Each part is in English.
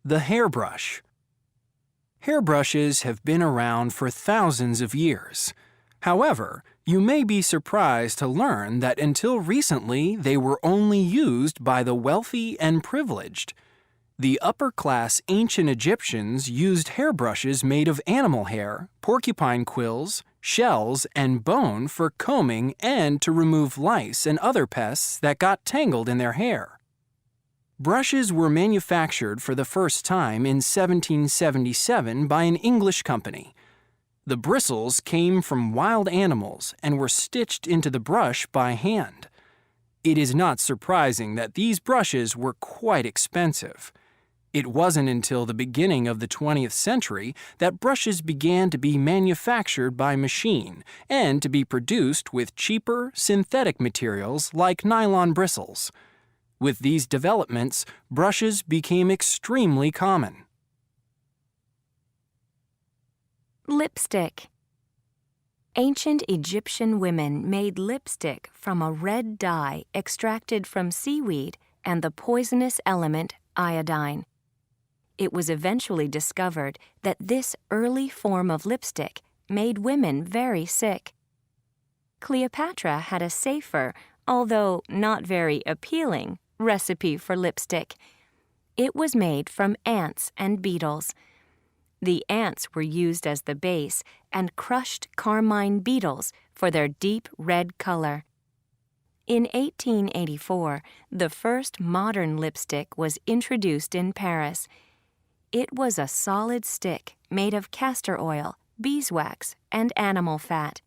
The hairbrush. Hairbrushes have been around for thousands of years. However, you may be surprised to learn that until recently they were only used by the wealthy and privileged. The upper-class ancient Egyptians used hairbrushes made of animal hair, porcupine quills, shells, and bone for combing and to remove lice and other pests that got tangled in their hair. Brushes were manufactured for the first time in 1777 by an English company. The bristles came from wild animals and were stitched into the brush by hand. It is not surprising that these brushes were quite expensive. It wasn't until the beginning of the 20th century that brushes began to be manufactured by machine and to be produced with cheaper, synthetic materials like nylon bristles. With these developments, brushes became extremely common. Lipstick. Ancient Egyptian women made lipstick from a red dye extracted from seaweed and the poisonous element iodine. It was eventually discovered that this early form of lipstick made women very sick. Cleopatra had a safer, although not very appealing, recipe for lipstick. It was made from ants and beetles. The ants were used as the base and crushed carmine beetles for their deep red color. In 1884, the first modern lipstick was introduced in Paris. It was a solid stick made of castor oil, beeswax, and animal fat.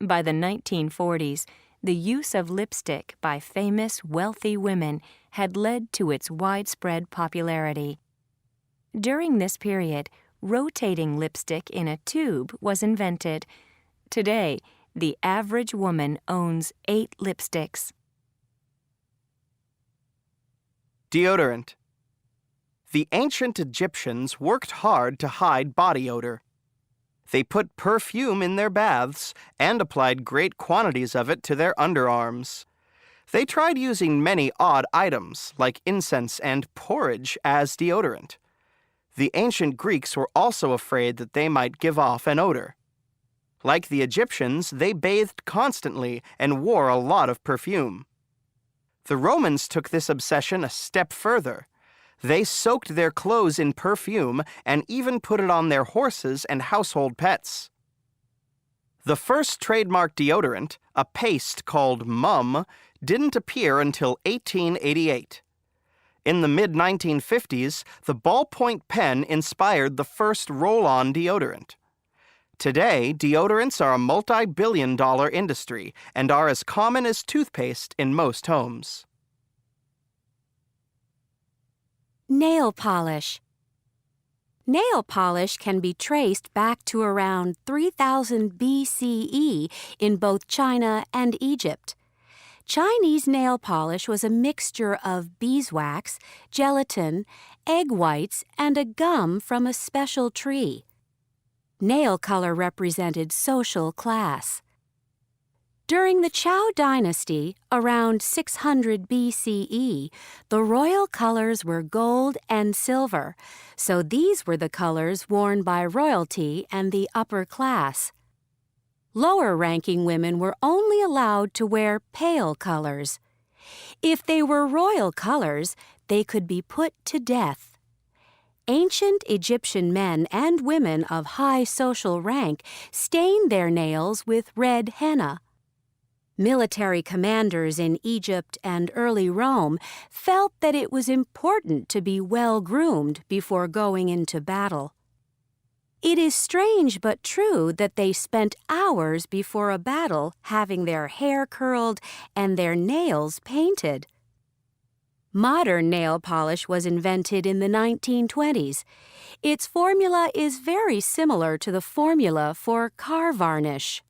By the 1940s, the use of lipstick by famous wealthy women had led to its widespread popularity. During this period, rotating lipstick in a tube was invented. Today, the average woman owns 8 lipsticks. Deodorant. The ancient Egyptians worked hard to hide body odor. They put perfume in their baths and applied great quantities of it to their underarms. They tried using many odd items, like incense and porridge, as deodorant. The ancient Greeks were also afraid that they might give off an odor. Like the Egyptians, they bathed constantly and wore a lot of perfume. The Romans took this obsession a step further. They soaked their clothes in perfume and even put it on their horses and household pets. The first trademark deodorant, a paste called Mum, didn't appear until 1888. In the mid-1950s, the ballpoint pen inspired the first roll-on deodorant. Today, deodorants are a multi-billion-dollar industry and are as common as toothpaste in most homes. Nail polish. Nail polish can be traced back to around 3000 BCE in both China and Egypt. Chinese nail polish was a mixture of beeswax, gelatin, egg whites, and a gum from a special tree. Nail color represented social class. During the Zhou dynasty, around 600 BCE, the royal colors were gold and silver, so these were the colors worn by royalty and the upper class. Lower-ranking women were only allowed to wear pale colors. If they were royal colors, they could be put to death. Ancient Egyptian men and women of high social rank stained their nails with red henna. Military commanders in Egypt and early Rome felt that it was important to be well-groomed before going into battle. It is strange but true that they spent hours before a battle having their hair curled and their nails painted. Modern nail polish was invented in the 1920s. Its formula is very similar to the formula for car varnish.